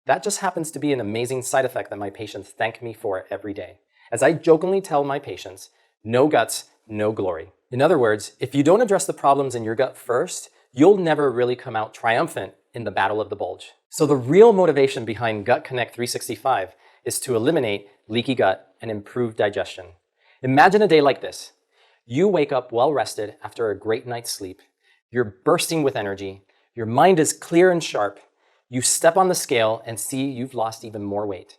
That just happens to be an amazing side effect that my patients thank me for every day. As I jokingly tell my patients, no guts, no glory. In other words, if you don't address the problems in your gut first, you'll never really come out triumphant in the battle of the bulge. So the real motivation behind Gut Connect 365 is to eliminate leaky gut and improve digestion. Imagine a day like this. You wake up well rested after a great night's sleep. You're bursting with energy. Your mind is clear and sharp. You step on the scale and see you've lost even more weight.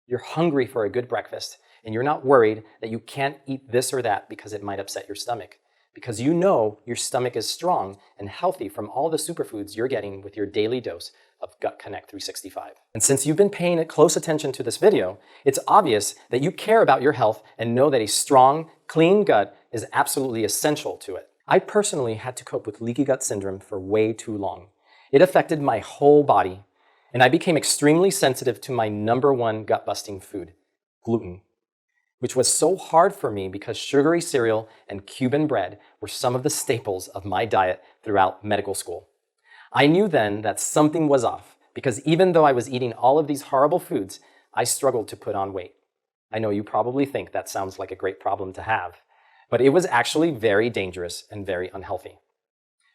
You're hungry for a good breakfast, and you're not worried that you can't eat this or that because it might upset your stomach, because you know your stomach is strong and healthy from all the superfoods you're getting with your daily dose of Gut Connect 365. And since you've been paying close attention to this video, it's obvious that you care about your health and know that a strong, clean gut is absolutely essential to it. I personally had to cope with leaky gut syndrome for way too long. It affected my whole body, and I became extremely sensitive to my #1 gut-busting food, gluten, which was so hard for me because sugary cereal and Cuban bread were some of the staples of my diet throughout medical school. I knew then that something was off because even though I was eating all of these horrible foods, I struggled to put on weight. I know you probably think that sounds like a great problem to have, but it was actually very dangerous and very unhealthy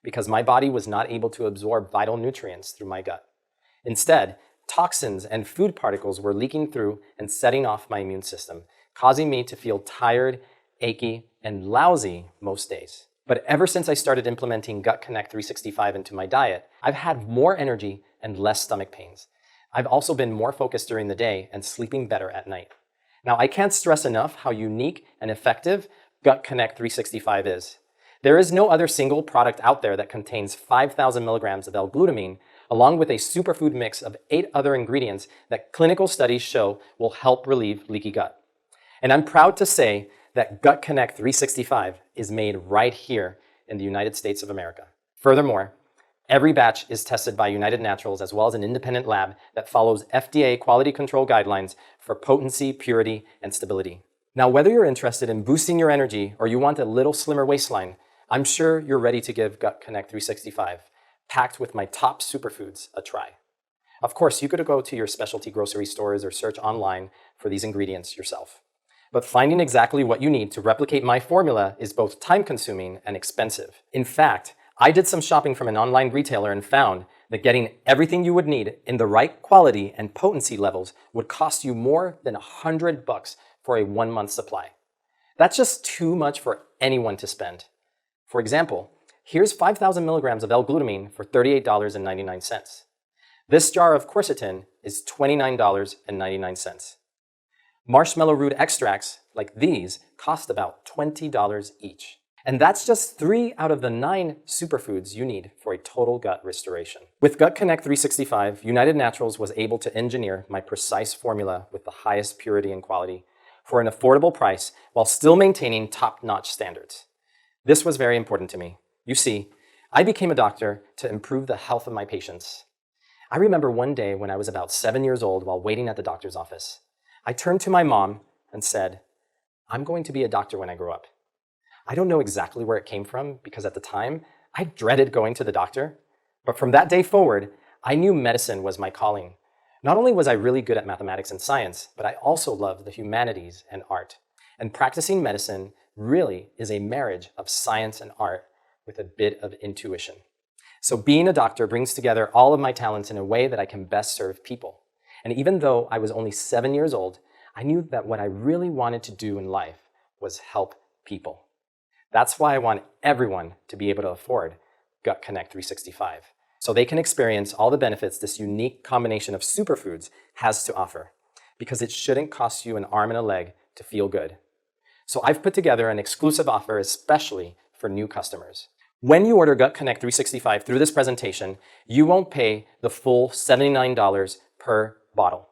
because my body was not able to absorb vital nutrients through my gut. Instead, toxins and food particles were leaking through and setting off my immune system, causing me to feel tired, achy, and lousy most days. But ever since I started implementing Gut Connect 365 into my diet, I've had more energy and less stomach pains. I've also been more focused during the day and sleeping better at night. Now, I can't stress enough how unique and effective Gut Connect 365 is. There is no other single product out there that contains 5,000 milligrams of L-glutamine, along with a superfood mix of 8 other ingredients that clinical studies show will help relieve leaky gut. And I'm proud to say that Gut Connect 365 is made right here in the United States of America. Furthermore, every batch is tested by United Naturals as well as an independent lab that follows FDA quality control guidelines for potency, purity, and stability. Now, whether you're interested in boosting your energy or you want a little slimmer waistline, I'm sure you're ready to give Gut Connect 365, packed with my top superfoods, a try. Of course, you could go to your specialty grocery stores or search online for these ingredients yourself. But finding exactly what you need to replicate my formula is both time-consuming and expensive. In fact, I did some shopping from an online retailer and found that getting everything you would need in the right quality and potency levels would cost you more than $100 for a 1-month supply. That's just too much for anyone to spend. For example, here's 5,000 milligrams of L-glutamine for $38.99. This jar of quercetin is $29.99. Marshmallow root extracts, like these, cost about $20 each. And that's just 3 out of the 9 superfoods you need for a total gut restoration. With Gut Connect 365, United Naturals was able to engineer my precise formula with the highest purity and quality for an affordable price while still maintaining top-notch standards. This was very important to me. You see, I became a doctor to improve the health of my patients. I remember one day when I was about 7 years old while waiting at the doctor's office. I turned to my mom and said, "I'm going to be a doctor when I grow up." I don't know exactly where it came from because at the time, I dreaded going to the doctor. But from that day forward, I knew medicine was my calling. Not only was I really good at mathematics and science, but I also loved the humanities and art. And practicing medicine really is a marriage of science and art with a bit of intuition. So being a doctor brings together all of my talents in a way that I can best serve people. And even though I was only 7 years old, I knew that what I really wanted to do in life was help people. That's why I want everyone to be able to afford Gut Connect 365, so they can experience all the benefits this unique combination of superfoods has to offer, because it shouldn't cost you an arm and a leg to feel good. So I've put together an exclusive offer especially for new customers. When you order Gut Connect 365 through this presentation, you won't pay the full $79 per bottle.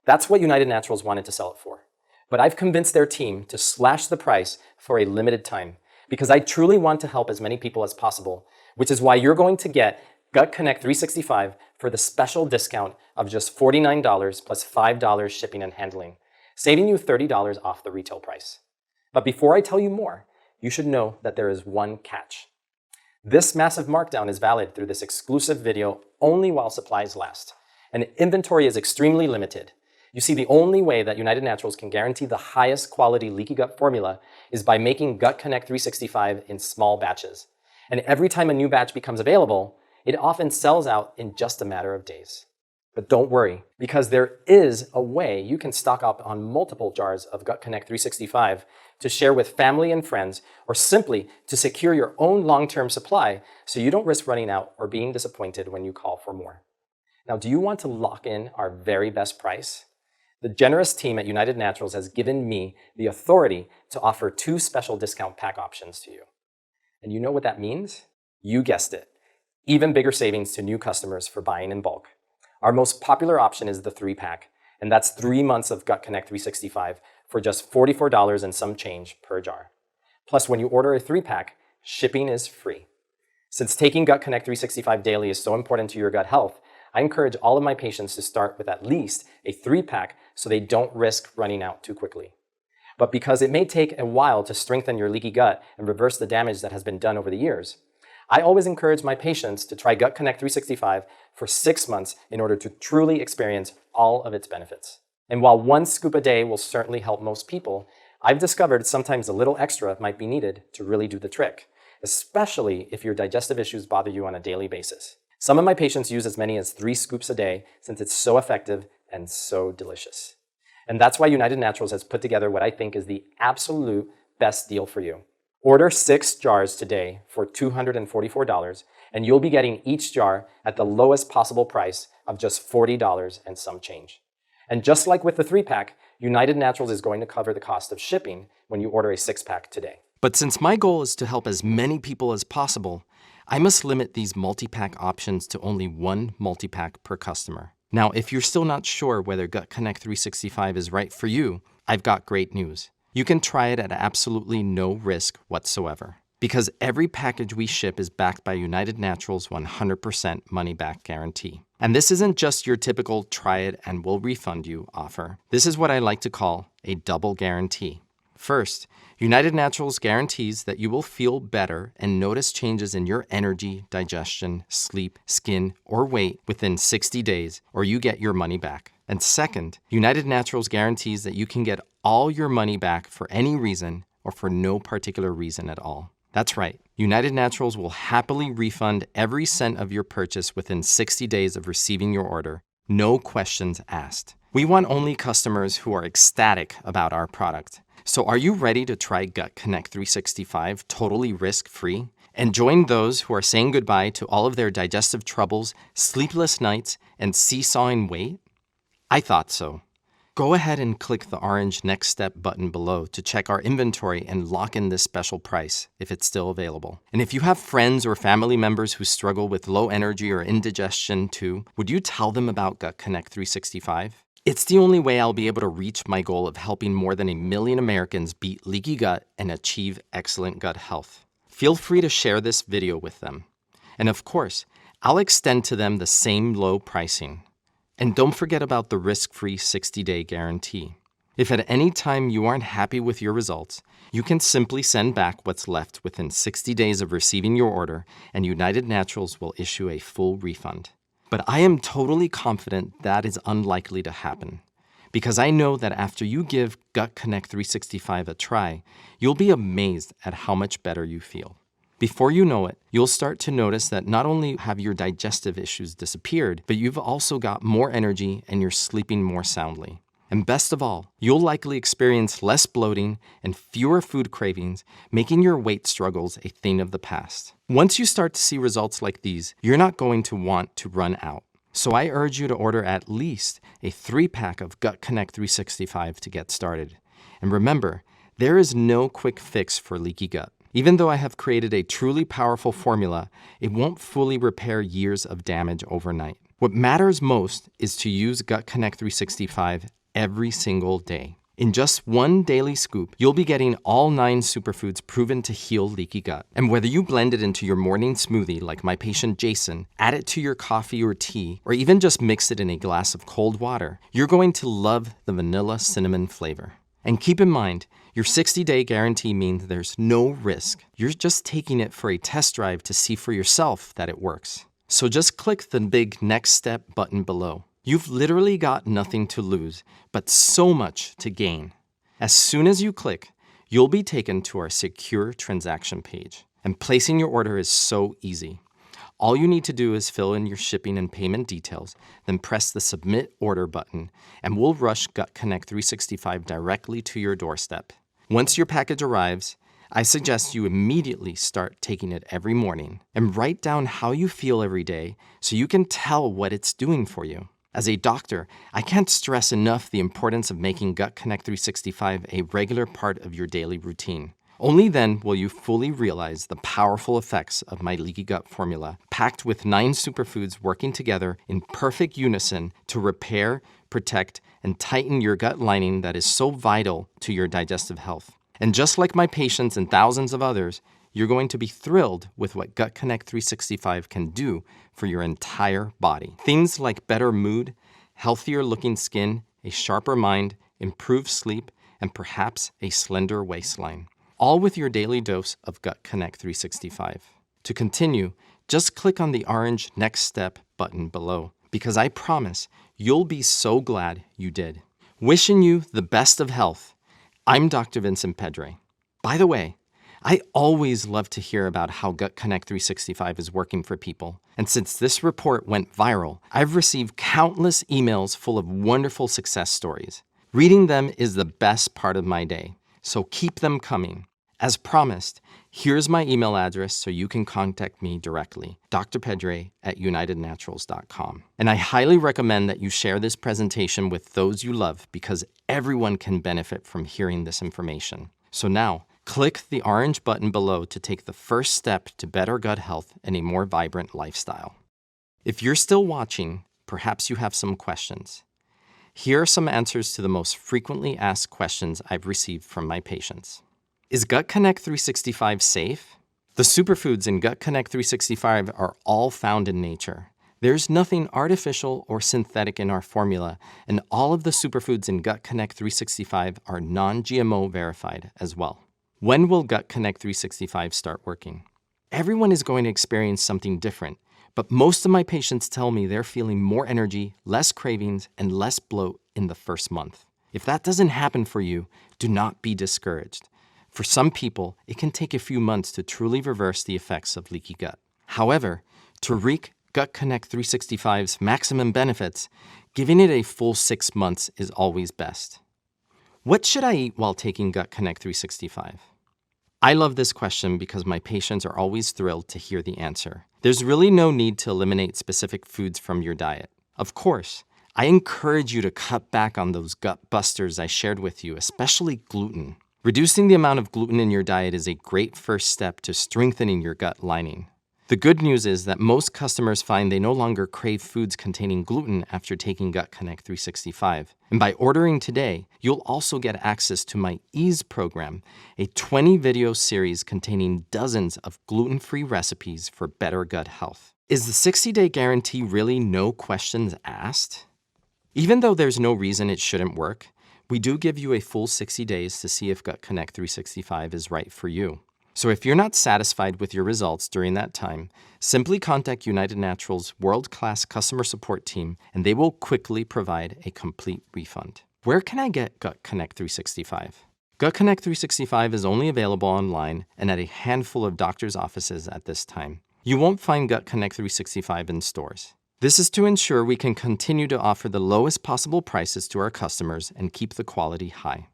That's what United Naturals wanted to sell it for. But I've convinced their team to slash the price for a limited time because I truly want to help as many people as possible, which is why you're going to get Gut Connect 365 for the special discount of just $49 plus $5 shipping and handling, saving you $30 off the retail price. But before I tell you more, you should know that there is one catch. This massive markdown is valid through this exclusive video only while supplies last. And inventory is extremely limited. You see, the only way that United Naturals can guarantee the highest quality leaky gut formula is by making Gut Connect 365 in small batches. And every time a new batch becomes available, it often sells out in just a matter of days. But don't worry, because there is a way you can stock up on multiple jars of Gut Connect 365 to share with family and friends, or simply to secure your own long-term supply so you don't risk running out or being disappointed when you call for more. Now, do you want to lock in our very best price? The generous team at United Naturals has given me the authority to offer 2 special discount pack options to you. And you know what that means? You guessed it. Even bigger savings to new customers for buying in bulk. Our most popular option is the 3-pack, and that's 3 months of Gut Connect 365 for just $44 and some change per jar. Plus, when you order a 3-pack, shipping is free. Since taking Gut Connect 365 daily is so important to your gut health, I encourage all of my patients to start with at least a 3-pack so they don't risk running out too quickly. But because it may take a while to strengthen your leaky gut and reverse the damage that has been done over the years, I always encourage my patients to try Gut Connect 365 for 6 months in order to truly experience all of its benefits. And while 1 scoop a day will certainly help most people, I've discovered sometimes a little extra might be needed to really do the trick, especially if your digestive issues bother you on a daily basis. Some of my patients use as many as 3 scoops a day since it's so effective and so delicious. And that's why United Naturals has put together what I think is the absolute best deal for you. Order 6 jars today for $244, and you'll be getting each jar at the lowest possible price of just $40 and some change. And just like with the 3-pack, United Naturals is going to cover the cost of shipping when you order a 6-pack today. But since my goal is to help as many people as possible, I must limit these multi-pack options to only 1 multi-pack per customer. Now, if you're still not sure whether Gut Connect 365 is right for you, I've got great news. You can try it at absolutely no risk whatsoever. Because every package we ship is backed by United Naturals' 100% money-back guarantee. And this isn't just your typical try it and we'll refund you offer. This is what I like to call a double guarantee. First, United Naturals guarantees that you will feel better and notice changes in your energy, digestion, sleep, skin, or weight within 60 days, or you get your money back. And second, United Naturals guarantees that you can get all your money back for any reason or for no particular reason at all. That's right. United Naturals will happily refund every cent of your purchase within 60 days of receiving your order. No questions asked. We want only customers who are ecstatic about our product. So are you ready to try Gut Connect 365 totally risk-free? And join those who are saying goodbye to all of their digestive troubles, sleepless nights, and seesawing weight? I thought so. Go ahead and click the orange Next Step button below to check our inventory and lock in this special price if it's still available. And if you have friends or family members who struggle with low energy or indigestion too, would you tell them about Gut Connect 365? It's the only way I'll be able to reach my goal of helping more than 1 million Americans beat leaky gut and achieve excellent gut health. Feel free to share this video with them. And of course, I'll extend to them the same low pricing. And don't forget about the risk-free 60-day guarantee. If at any time you aren't happy with your results, you can simply send back what's left within 60 days of receiving your order, and United Naturals will issue a full refund. But I am totally confident that is unlikely to happen, because I know that after you give Gut Connect 365 a try, you'll be amazed at how much better you feel. Before you know it, you'll start to notice that not only have your digestive issues disappeared, but you've also got more energy and you're sleeping more soundly. And best of all, you'll likely experience less bloating and fewer food cravings, making your weight struggles a thing of the past. Once you start to see results like these, you're not going to want to run out. So I urge you to order at least a 3-pack of Gut Connect 365 to get started. And remember, there is no quick fix for leaky gut. Even though I have created a truly powerful formula, it won't fully repair years of damage overnight. What matters most is to use Gut Connect 365 every single day. In just one daily scoop, you'll be getting all 9 superfoods proven to heal leaky gut. And whether you blend it into your morning smoothie like my patient Jason, add it to your coffee or tea, or even just mix it in a glass of cold water, you're going to love the vanilla cinnamon flavor. And keep in mind, your 60-day guarantee means there's no risk. You're just taking it for a test drive to see for yourself that it works. So just click the big Next Step button below. You've literally got nothing to lose, but so much to gain. As soon as you click, you'll be taken to our secure transaction page. And placing your order is so easy. All you need to do is fill in your shipping and payment details, then press the Submit Order button, and we'll rush Gut Connect 365 directly to your doorstep. Once your package arrives, I suggest you immediately start taking it every morning and write down how you feel every day so you can tell what it's doing for you. As a doctor, I can't stress enough the importance of making Gut Connect 365 a regular part of your daily routine. Only then will you fully realize the powerful effects of my leaky gut formula, packed with 9 superfoods working together in perfect unison to repair, protect, and tighten your gut lining that is so vital to your digestive health. And just like my patients and thousands of others, you're going to be thrilled with what Gut Connect 365 can do for your entire body. Things like better mood, healthier looking skin, a sharper mind, improved sleep, and perhaps a slender waistline. All with your daily dose of Gut Connect 365. To continue, just click on the orange Next Step button below, because I promise you'll be so glad you did. Wishing you the best of health, I'm Dr. Vincent Pedre. By the way, I always love to hear about how Gut Connect 365 is working for people. And since this report went viral, I've received countless emails full of wonderful success stories. Reading them is the best part of my day, so keep them coming. As promised, here's my email address so you can contact me directly, drpedre@unitednaturals.com. And I highly recommend that you share this presentation with those you love because everyone can benefit from hearing this information. So now, click the orange button below to take the first step to better gut health and a more vibrant lifestyle. If you're still watching, perhaps you have some questions. Here are some answers to the most frequently asked questions I've received from my patients. Is Gut Connect 365 safe? The superfoods in Gut Connect 365 are all found in nature. There's nothing artificial or synthetic in our formula, and all of the superfoods in Gut Connect 365 are non-GMO verified as well. When will Gut Connect 365 start working? Everyone is going to experience something different, but most of my patients tell me they're feeling more energy, less cravings, and less bloat in the first month. If that doesn't happen for you, do not be discouraged. For some people, it can take a few months to truly reverse the effects of leaky gut. However, to reap Gut Connect 365's maximum benefits, giving it a full 6 months is always best. What should I eat while taking Gut Connect 365? I love this question because my patients are always thrilled to hear the answer. There's really no need to eliminate specific foods from your diet. Of course, I encourage you to cut back on those gut busters I shared with you, especially gluten. Reducing the amount of gluten in your diet is a great first step to strengthening your gut lining. The good news is that most customers find they no longer crave foods containing gluten after taking Gut Connect 365. And by ordering today, you'll also get access to my Ease program, a 20-video series containing dozens of gluten-free recipes for better gut health. Is the 60-day guarantee really no questions asked? Even though there's no reason it shouldn't work, we do give you a full 60 days to see if Gut Connect 365 is right for you. So if you're not satisfied with your results during that time, simply contact United Naturals' world-class customer support team and they will quickly provide a complete refund. Where can I get Gut Connect 365? Gut Connect 365 is only available online and at a handful of doctors' offices at this time. You won't find Gut Connect 365 in stores. This is to ensure we can continue to offer the lowest possible prices to our customers and keep the quality high.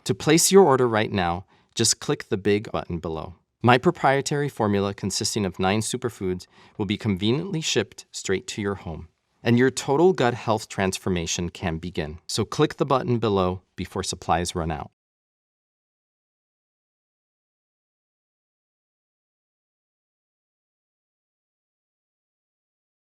To place your order right now, just click the big button below. My proprietary formula consisting of 9 superfoods will be conveniently shipped straight to your home, and your total gut health transformation can begin. So click the button below before supplies run out.